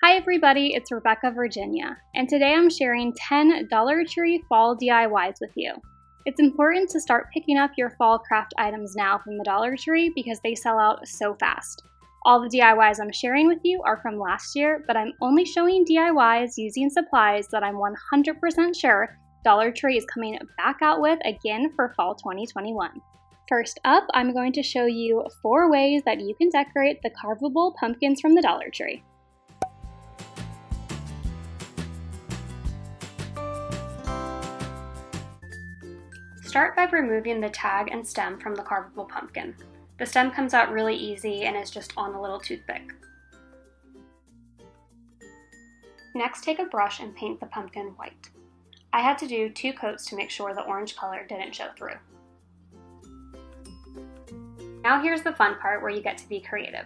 Hi everybody, it's Rebecca Virginia, and today I'm sharing 10 Dollar Tree fall DIYs with you. It's important to start picking up your fall craft items now from the Dollar Tree because they sell out so fast. All the DIYs I'm sharing with you are from last year, but I'm only showing DIYs using supplies that I'm 100% sure Dollar Tree is coming back out with again for fall 2021. First up, I'm going to show you 4 ways that you can decorate the carvable pumpkins from the Dollar Tree. Start by removing the tag and stem from the carvable pumpkin. The stem comes out really easy and is just on a little toothpick. Next, take a brush and paint the pumpkin white. I had to do 2 coats to make sure the orange color didn't show through. Now here's the fun part where you get to be creative.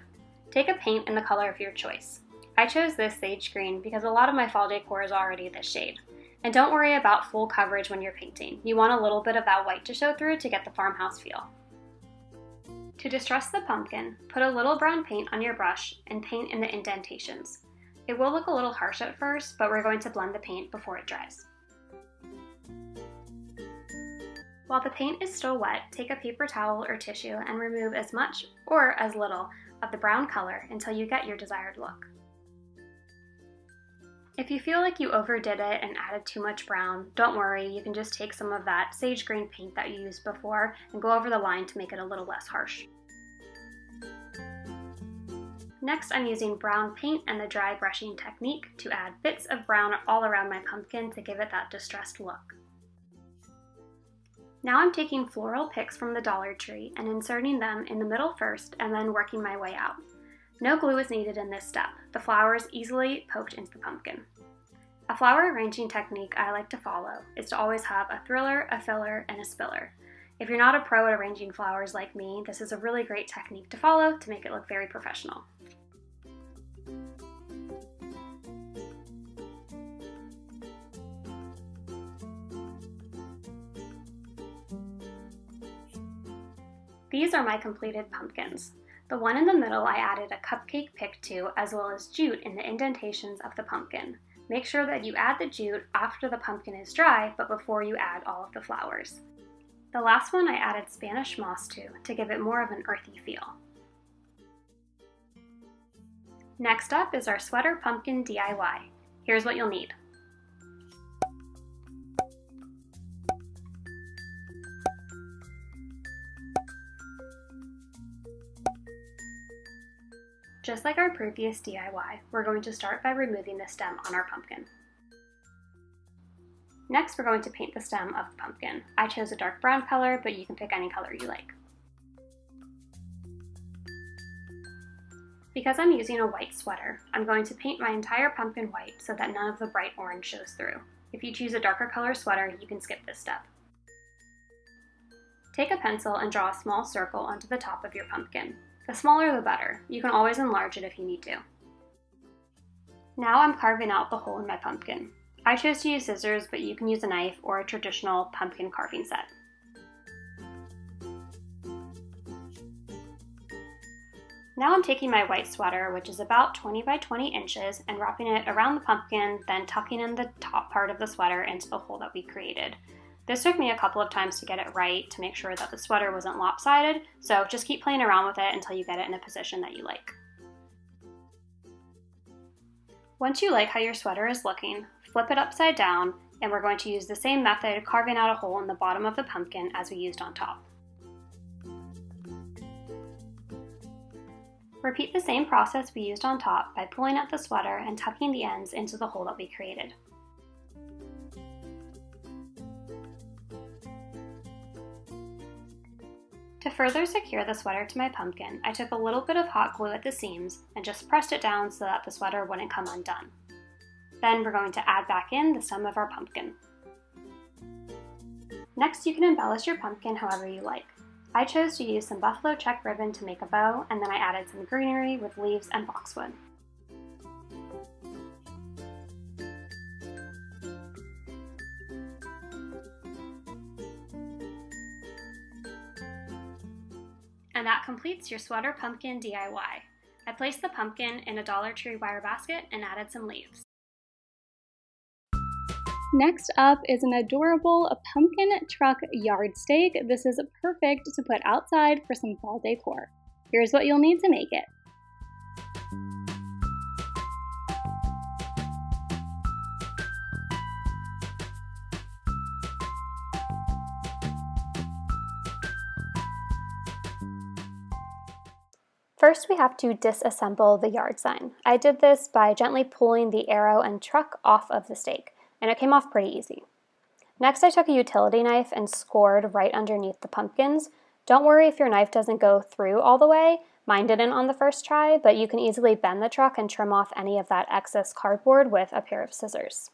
Take a paint in the color of your choice. I chose this sage green because a lot of my fall decor is already this shade. And don't worry about full coverage when you're painting. You want a little bit of that white to show through to get the farmhouse feel. To distress the pumpkin, put a little brown paint on your brush and paint in the indentations. It will look a little harsh at first, but we're going to blend the paint before it dries. While the paint is still wet, take a paper towel or tissue and remove as much or as little of the brown color until you get your desired look. If you feel like you overdid it and added too much brown, don't worry, you can just take some of that sage green paint that you used before and go over the line to make it a little less harsh. Next, I'm using brown paint and the dry brushing technique to add bits of brown all around my pumpkin to give it that distressed look. Now I'm taking floral picks from the Dollar Tree and inserting them in the middle first and then working my way out. No glue is needed in this step. The flowers easily poked into the pumpkin. A flower arranging technique I like to follow is to always have a thriller, a filler, and a spiller. If you're not a pro at arranging flowers like me, this is a really great technique to follow to make it look very professional. These are my completed pumpkins. The one in the middle I added a cupcake pick to, as well as jute in the indentations of the pumpkin. Make sure that you add the jute after the pumpkin is dry, but before you add all of the flowers. The last one I added Spanish moss to give it more of an earthy feel. Next up is our sweater pumpkin DIY. Here's what you'll need. Just like our previous DIY, we're going to start by removing the stem on our pumpkin. Next, we're going to paint the stem of the pumpkin. I chose a dark brown color, but you can pick any color you like. Because I'm using a white sweater, I'm going to paint my entire pumpkin white so that none of the bright orange shows through. If you choose a darker color sweater, you can skip this step. Take a pencil and draw a small circle onto the top of your pumpkin. The smaller the better. You can always enlarge it if you need to. Now I'm carving out the hole in my pumpkin. I chose to use scissors, but you can use a knife or a traditional pumpkin carving set. Now I'm taking my white sweater, which is about 20 by 20 inches, and wrapping it around the pumpkin, then tucking in the top part of the sweater into the hole that we created. This took me a couple of times to get it right to make sure that the sweater wasn't lopsided, so just keep playing around with it until you get it in a position that you like. Once you like how your sweater is looking, flip it upside down, and we're going to use the same method of carving out a hole in the bottom of the pumpkin as we used on top. Repeat the same process we used on top by pulling out the sweater and tucking the ends into the hole that we created. To further secure the sweater to my pumpkin, I took a little bit of hot glue at the seams and just pressed it down so that the sweater wouldn't come undone. Then we're going to add back in the stem of our pumpkin. Next, you can embellish your pumpkin however you like. I chose to use some buffalo check ribbon to make a bow, and then I added some greenery with leaves and boxwood. And that completes your sweater pumpkin DIY. I placed the pumpkin in a Dollar Tree wire basket and added some leaves. Next up is an adorable pumpkin truck yard stake. This is perfect to put outside for some fall decor. Here's what you'll need to make it. First, we have to disassemble the yard sign. I did this by gently pulling the arrow and truck off of the stake, and it came off pretty easy. Next, I took a utility knife and scored right underneath the pumpkins. Don't worry if your knife doesn't go through all the way. Mine didn't on the first try, but you can easily bend the truck and trim off any of that excess cardboard with a pair of scissors.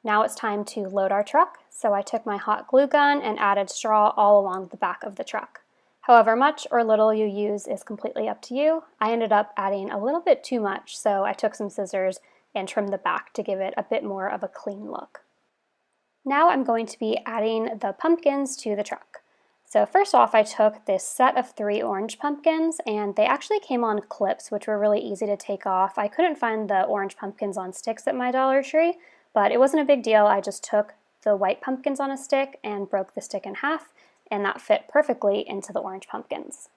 Now it's time to load our truck, so I took my hot glue gun and added straw all along the back of the truck. However much or little you use is completely up to you. I ended up adding a little bit too much, so I took some scissors and trimmed the back to give it a bit more of a clean look. Now I'm going to be adding the pumpkins to the truck. So first off, I took this set of 3 orange pumpkins, and they actually came on clips, which were really easy to take off. I couldn't find the orange pumpkins on sticks at my Dollar Tree, but it wasn't a big deal. I just took the white pumpkins on a stick and broke the stick in half, and that fit perfectly into the orange pumpkins.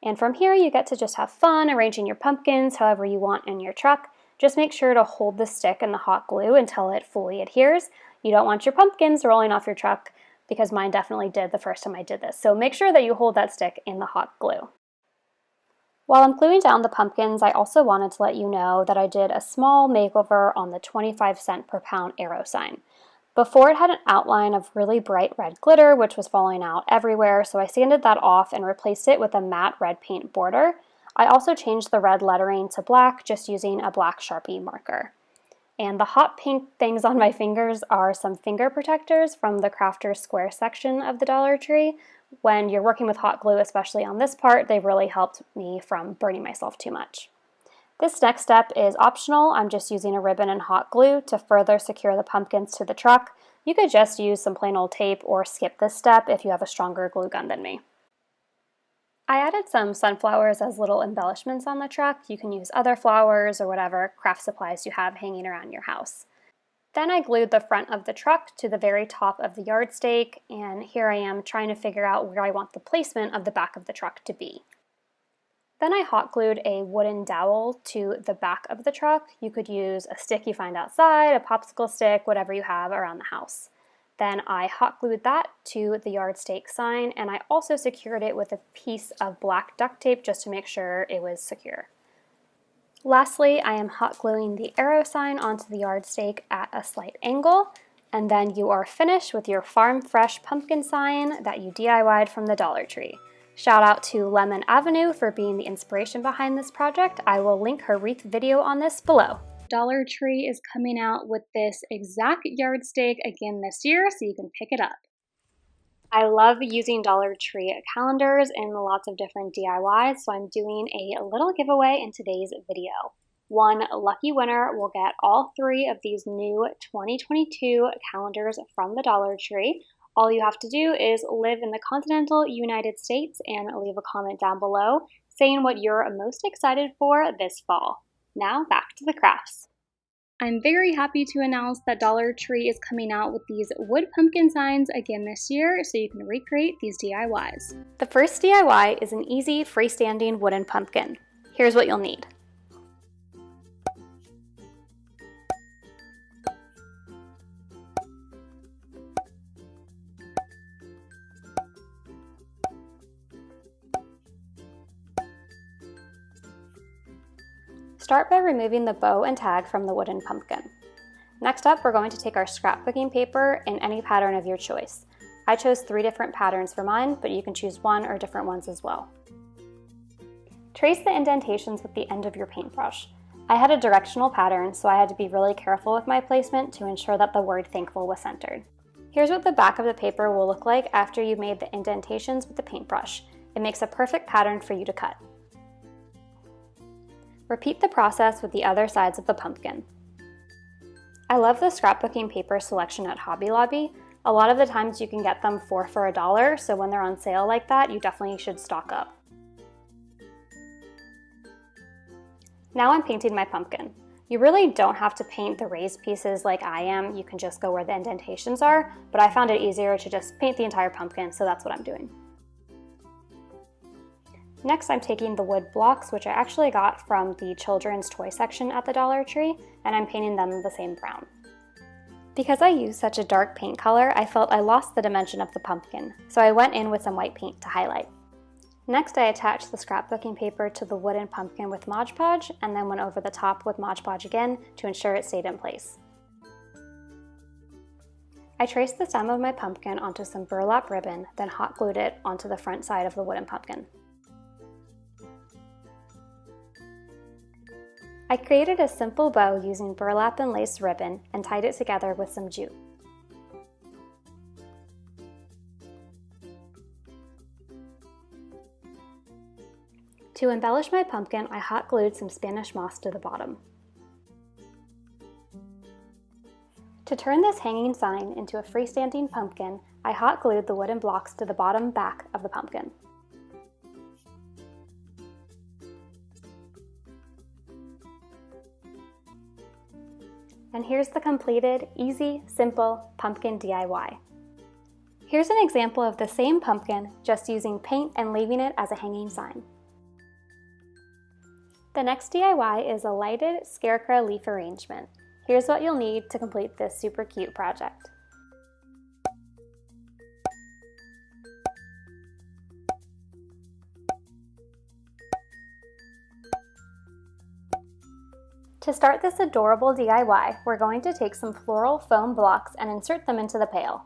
And from here, you get to just have fun arranging your pumpkins however you want in your truck. Just make sure to hold the stick in the hot glue until it fully adheres. You don't want your pumpkins rolling off your truck, because mine definitely did the first time I did this. So make sure that you hold that stick in the hot glue. While I'm gluing down the pumpkins, I also wanted to let you know that I did a small makeover on the 25-cent per pound arrow sign. Before, it had an outline of really bright red glitter, which was falling out everywhere, so I sanded that off and replaced it with a matte red paint border. I also changed the red lettering to black, just using a black Sharpie marker. And the hot pink things on my fingers are some finger protectors from the Crafter's Square section of the Dollar Tree. When you're working with hot glue, especially on this part, they really helped me from burning myself too much. This next step is optional. I'm just using a ribbon and hot glue to further secure the pumpkins to the truck. You could just use some plain old tape or skip this step if you have a stronger glue gun than me. I added some sunflowers as little embellishments on the truck. You can use other flowers or whatever craft supplies you have hanging around your house. Then I glued the front of the truck to the very top of the yard stake, and here I am trying to figure out where I want the placement of the back of the truck to be. Then I hot glued a wooden dowel to the back of the truck. You could use a stick you find outside, a popsicle stick, whatever you have around the house. Then I hot glued that to the yard stake sign, and I also secured it with a piece of black duct tape just to make sure it was secure. Lastly, I am hot gluing the arrow sign onto the yard stake at a slight angle, and then you are finished with your farm fresh pumpkin sign that you DIY'd from the Dollar Tree. Shout out to Lemon Avenue for being the inspiration behind this project. I will link her wreath video on this below. Dollar Tree is coming out with this exact yard stake again this year, so you can pick it up. I love using Dollar Tree calendars in lots of different DIYs, so I'm doing a little giveaway in today's video. One lucky winner will get all 3 of these new 2022 calendars from the Dollar Tree. All you have to do is live in the continental United States and leave a comment down below saying what you're most excited for this fall. Now back to the crafts. I'm very happy to announce that Dollar Tree is coming out with these wood pumpkin signs again this year, so you can recreate these DIYs. The first DIY is an easy freestanding wooden pumpkin. Here's what you'll need. Start by removing the bow and tag from the wooden pumpkin. Next up, we're going to take our scrapbooking paper in any pattern of your choice. I chose 3 different patterns for mine, but you can choose 1 or different ones as well. Trace the indentations with the end of your paintbrush. I had a directional pattern, so I had to be really careful with my placement to ensure that the word thankful was centered. Here's what the back of the paper will look like after you've made the indentations with the paintbrush. It makes a perfect pattern for you to cut. Repeat the process with the other sides of the pumpkin. I love the scrapbooking paper selection at Hobby Lobby. A lot of the times you can get them 4 for $1, so when they're on sale like that, you definitely should stock up. Now I'm painting my pumpkin. You really don't have to paint the raised pieces like I am. You can just go where the indentations are, but I found it easier to just paint the entire pumpkin, so that's what I'm doing. Next, I'm taking the wood blocks, which I actually got from the children's toy section at the Dollar Tree, and I'm painting them the same brown. Because I used such a dark paint color, I felt I lost the dimension of the pumpkin, so I went in with some white paint to highlight. Next, I attached the scrapbooking paper to the wooden pumpkin with Mod Podge, and then went over the top with Mod Podge again to ensure it stayed in place. I traced the stem of my pumpkin onto some burlap ribbon, then hot glued it onto the front side of the wooden pumpkin. I created a simple bow using burlap and lace ribbon and tied it together with some jute. To embellish my pumpkin, I hot glued some Spanish moss to the bottom. To turn this hanging sign into a freestanding pumpkin, I hot glued the wooden blocks to the bottom back of the pumpkin. And here's the completed, easy, simple pumpkin DIY. Here's an example of the same pumpkin, just using paint and leaving it as a hanging sign. The next DIY is a lighted scarecrow leaf arrangement. Here's what you'll need to complete this super cute project. To start this adorable DIY, we're going to take some floral foam blocks and insert them into the pail.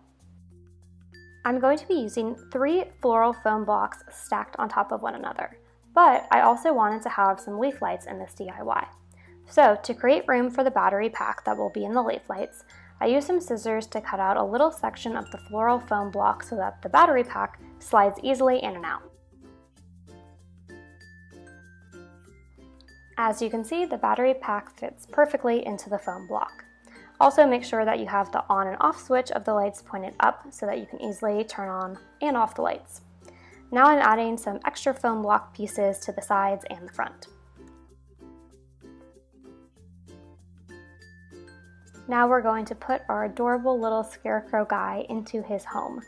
I'm going to be using 3 floral foam blocks stacked on top of one another. But I also wanted to have some leaf lights in this DIY. So to create room for the battery pack that will be in the leaf lights, I used some scissors to cut out a little section of the floral foam block so that the battery pack slides easily in and out. As you can see, the battery pack fits perfectly into the foam block. Also make sure that you have the on and off switch of the lights pointed up so that you can easily turn on and off the lights. Now I'm adding some extra foam block pieces to the sides and the front. Now we're going to put our adorable little scarecrow guy into his home.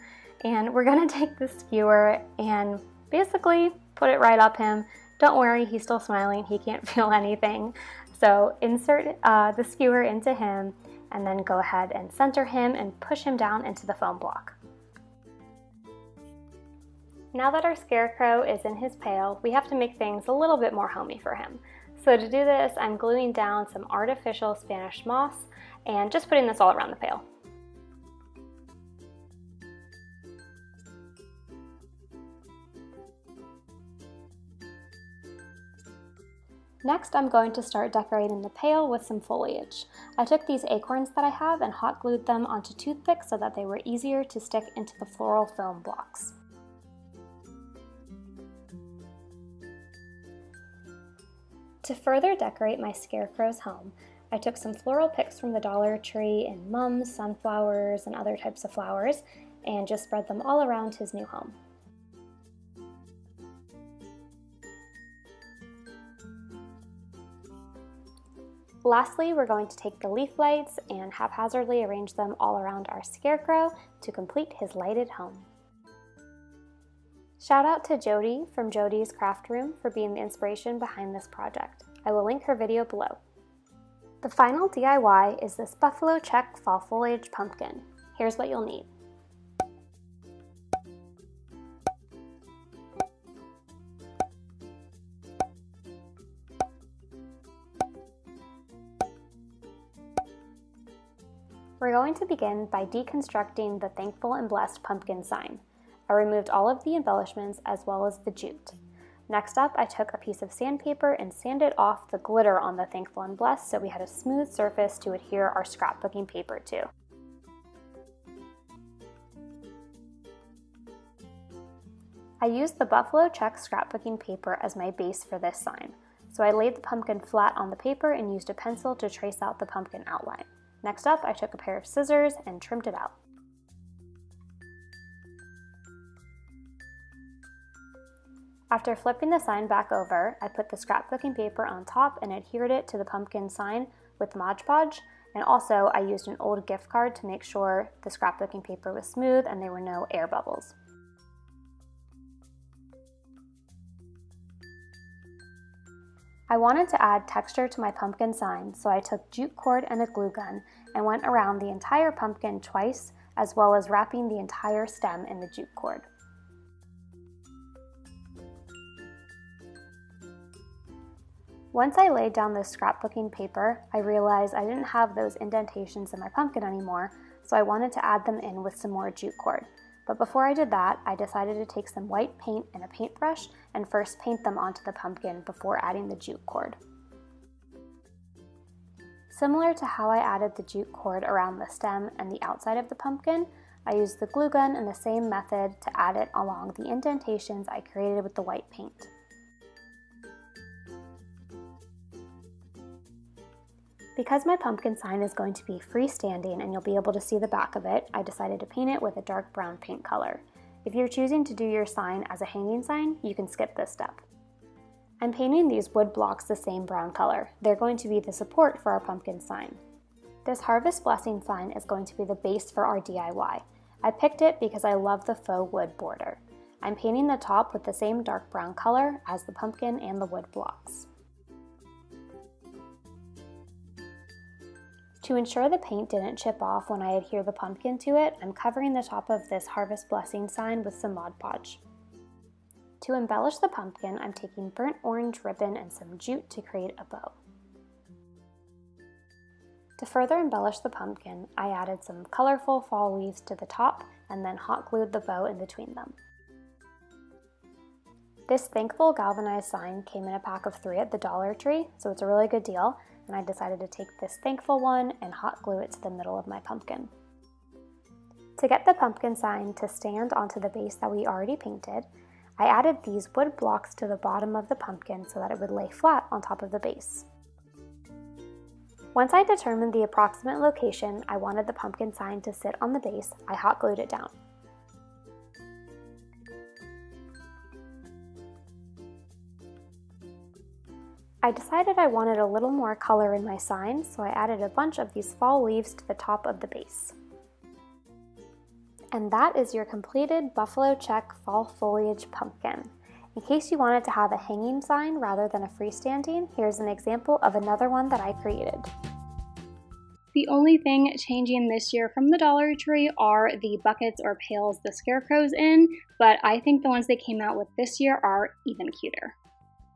And we're going to take the skewer and basically put it right up him. Don't worry, he's still smiling, he can't feel anything. So insert the skewer into him and then go ahead and center him and push him down into the foam block. Now that our scarecrow is in his pail, we have to make things a little bit more homey for him. So to do this, I'm gluing down some artificial Spanish moss and just putting this all around the pail. Next, I'm going to start decorating the pail with some foliage. I took these acorns that I have and hot glued them onto toothpicks so that they were easier to stick into the floral foam blocks. To further decorate my scarecrow's home, I took some floral picks from the Dollar Tree in mums, sunflowers, and other types of flowers, and just spread them all around his new home. Lastly, we're going to take the leaf lights and haphazardly arrange them all around our scarecrow to complete his lighted home. Shout out to Jody from Jody's Craft Room for being the inspiration behind this project. I will link her video below. The final DIY is this buffalo check fall foliage pumpkin. Here's what you'll need. We're going to begin by deconstructing the Thankful and Blessed pumpkin sign. I removed all of the embellishments as well as the jute. Next up, I took a piece of sandpaper and sanded off the glitter on the Thankful and Blessed so we had a smooth surface to adhere our scrapbooking paper to. I used the buffalo check scrapbooking paper as my base for this sign. So I laid the pumpkin flat on the paper and used a pencil to trace out the pumpkin outline. Next up, I took a pair of scissors and trimmed it out. After flipping the sign back over, I put the scrapbooking paper on top and adhered it to the pumpkin sign with Mod Podge, and also I used an old gift card to make sure the scrapbooking paper was smooth and there were no air bubbles. I wanted to add texture to my pumpkin sign, so I took jute cord and a glue gun and went around the entire pumpkin twice, as well as wrapping the entire stem in the jute cord. Once I laid down the scrapbooking paper, I realized I didn't have those indentations in my pumpkin anymore, so I wanted to add them in with some more jute cord. But before I did that, I decided to take some white paint and a paintbrush and first paint them onto the pumpkin before adding the jute cord. Similar to how I added the jute cord around the stem and the outside of the pumpkin, I used the glue gun in the same method to add it along the indentations I created with the white paint. Because my pumpkin sign is going to be freestanding and you'll be able to see the back of it, I decided to paint it with a dark brown paint color. If you're choosing to do your sign as a hanging sign, you can skip this step. I'm painting these wood blocks the same brown color. They're going to be the support for our pumpkin sign. This Harvest Blessing sign is going to be the base for our DIY. I picked it because I love the faux wood border. I'm painting the top with the same dark brown color as the pumpkin and the wood blocks. To ensure the paint didn't chip off when I adhere the pumpkin to it, I'm covering the top of this Harvest Blessing sign with some Mod Podge. To embellish the pumpkin, I'm taking burnt orange ribbon and some jute to create a bow. To further embellish the pumpkin, I added some colorful fall leaves to the top and then hot glued the bow in between them. This Thankful galvanized sign came in a pack of 3 at the Dollar Tree, so it's a really good deal, and I decided to take this Thankful one and hot glue it to the middle of my pumpkin. To get the pumpkin sign to stand onto the base that we already painted, I added these wood blocks to the bottom of the pumpkin so that it would lay flat on top of the base. Once I determined the approximate location I wanted the pumpkin sign to sit on the base, I hot glued it down. I decided I wanted a little more color in my sign, so I added a bunch of these fall leaves to the top of the base. And that is your completed buffalo check fall foliage pumpkin. In case you wanted to have a hanging sign rather than a freestanding, here's an example of another one that I created. The only thing changing this year from the Dollar Tree are the buckets or pails the scarecrow's in, but I think the ones they came out with this year are even cuter.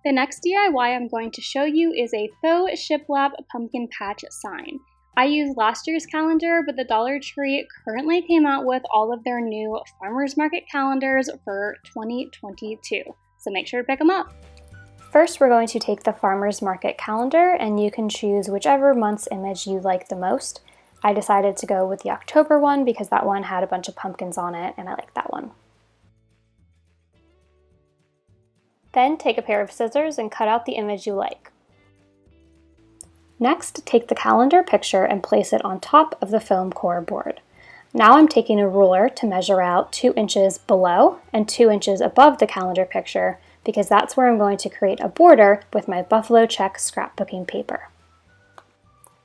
The next DIY I'm going to show you is a faux shiplap pumpkin patch sign. I used last year's calendar, but the Dollar Tree currently came out with all of their new farmers market calendars for 2022, so make sure to pick them up. First, we're going to take the farmers market calendar, and you can choose whichever month's image you like the most. I decided to go with the October one because that one had a bunch of pumpkins on it, and I like that one. Then take a pair of scissors and cut out the image you like. Next, take the calendar picture and place it on top of the foam core board. Now I'm taking a ruler to measure out 2 inches below and 2 inches above the calendar picture because that's where I'm going to create a border with my buffalo check scrapbooking paper.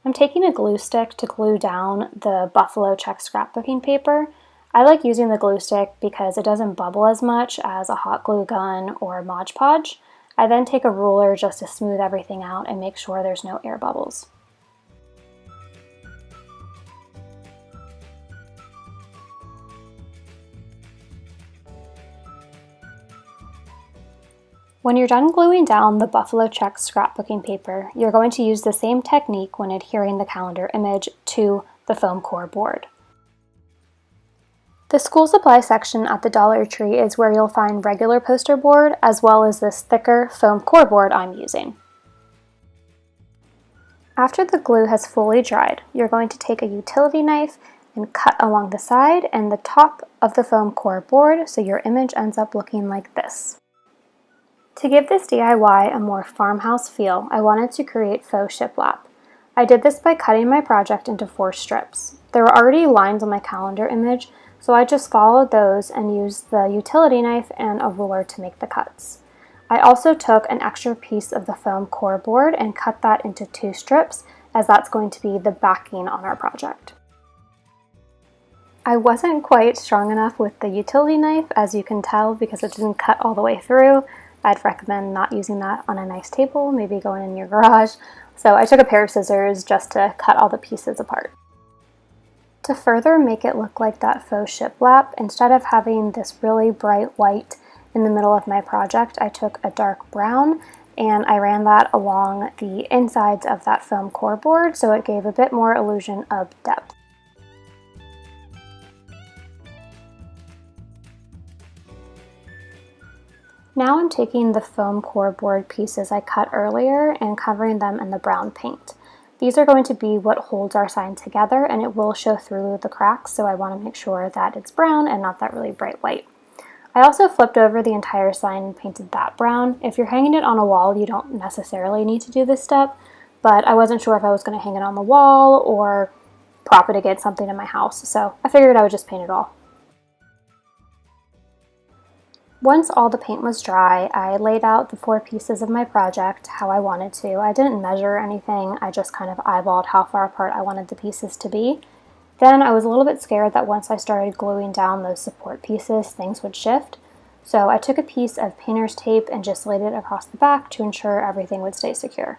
I'm taking a glue stick to glue down the buffalo check scrapbooking paper. I like using the glue stick because it doesn't bubble as much as a hot glue gun or Mod Podge. I then take a ruler just to smooth everything out and make sure there's no air bubbles. When you're done gluing down the buffalo check scrapbooking paper, you're going to use the same technique when adhering the calendar image to the foam core board. The school supply section at the Dollar Tree is where you'll find regular poster board as well as this thicker foam core board I'm using. After the glue has fully dried, you're going to take a utility knife and cut along the side and the top of the foam core board so your image ends up looking like this. To give this DIY a more farmhouse feel, I wanted to create faux shiplap. I did this by cutting my project into 4 strips. There were already lines on my calendar image, so I just followed those and used the utility knife and a ruler to make the cuts. I also took an extra piece of the foam core board and cut that into 2 strips, as that's going to be the backing on our project. I wasn't quite strong enough with the utility knife, as you can tell, because it didn't cut all the way through. I'd recommend not using that on a nice table, maybe going in your garage. So I took a pair of scissors just to cut all the pieces apart. To further make it look like that faux shiplap, instead of having this really bright white in the middle of my project, I took a dark brown and I ran that along the insides of that foam core board, so it gave a bit more illusion of depth. Now I'm taking the foam core board pieces I cut earlier and covering them in the brown paint. These are going to be what holds our sign together, and it will show through the cracks, so I want to make sure that it's brown and not that really bright white. I also flipped over the entire sign and painted that brown. If you're hanging it on a wall, you don't necessarily need to do this step, but I wasn't sure if I was going to hang it on the wall or prop it against something in my house, so I figured I would just paint it all. Once all the paint was dry, I laid out the 4 pieces of my project how I wanted to. I didn't measure anything, I just kind of eyeballed how far apart I wanted the pieces to be. Then I was a little bit scared that once I started gluing down those support pieces, things would shift. So I took a piece of painter's tape and just laid it across the back to ensure everything would stay secure.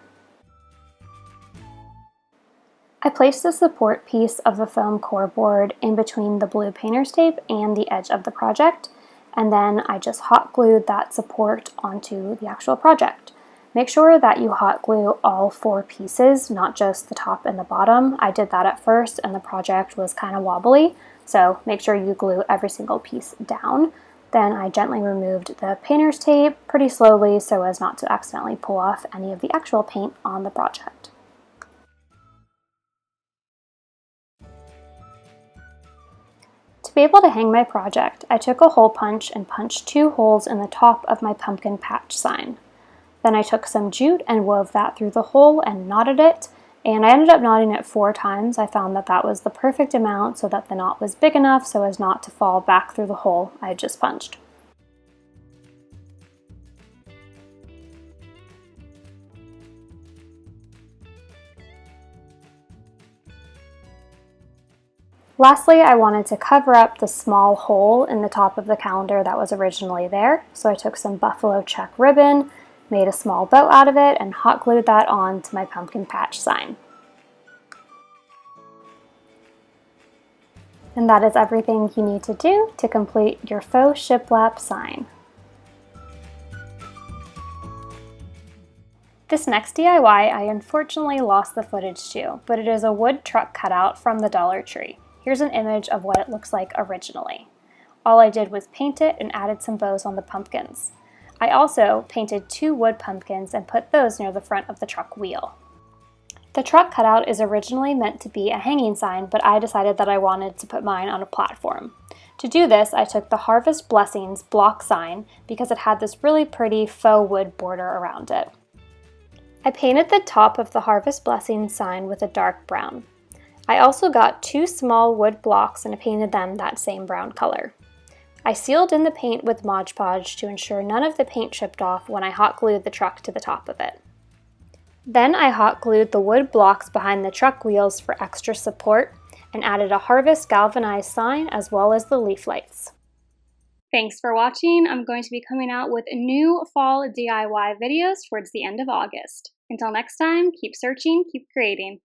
I placed the support piece of the foam core board in between the blue painter's tape and the edge of the project, and then I just hot glued that support onto the actual project. Make sure that you hot glue all 4 pieces, not just the top and the bottom. I did that at first and the project was kind of wobbly, so make sure you glue every single piece down. Then I gently removed the painter's tape pretty slowly so as not to accidentally pull off any of the actual paint on the project. To be able to hang my project, I took a hole punch and punched 2 holes in the top of my pumpkin patch sign. Then I took some jute and wove that through the hole and knotted it, and I ended up knotting it 4 times. I found that that was the perfect amount so that the knot was big enough so as not to fall back through the hole I had just punched. Lastly, I wanted to cover up the small hole in the top of the calendar that was originally there, so I took some buffalo check ribbon, made a small bow out of it, and hot glued that on to my pumpkin patch sign. And that is everything you need to do to complete your faux shiplap sign. This next DIY I unfortunately lost the footage to, but it is a wood truck cutout from the Dollar Tree. Here's an image of what it looks like originally. All I did was paint it and added some bows on the pumpkins. I also painted 2 wood pumpkins and put those near the front of the truck wheel. The truck cutout is originally meant to be a hanging sign, but I decided that I wanted to put mine on a platform. To do this, I took the Harvest Blessings block sign because it had this really pretty faux wood border around it. I painted the top of the Harvest Blessings sign with a dark brown. I also got 2 small wood blocks and I painted them that same brown color. I sealed in the paint with Mod Podge to ensure none of the paint chipped off when I hot glued the truck to the top of it. Then I hot glued the wood blocks behind the truck wheels for extra support and added a Harvest galvanized sign as well as the leaf lights. Thanks for watching. I'm going to be coming out with new fall DIY videos towards the end of August. Until next time, keep searching, keep creating.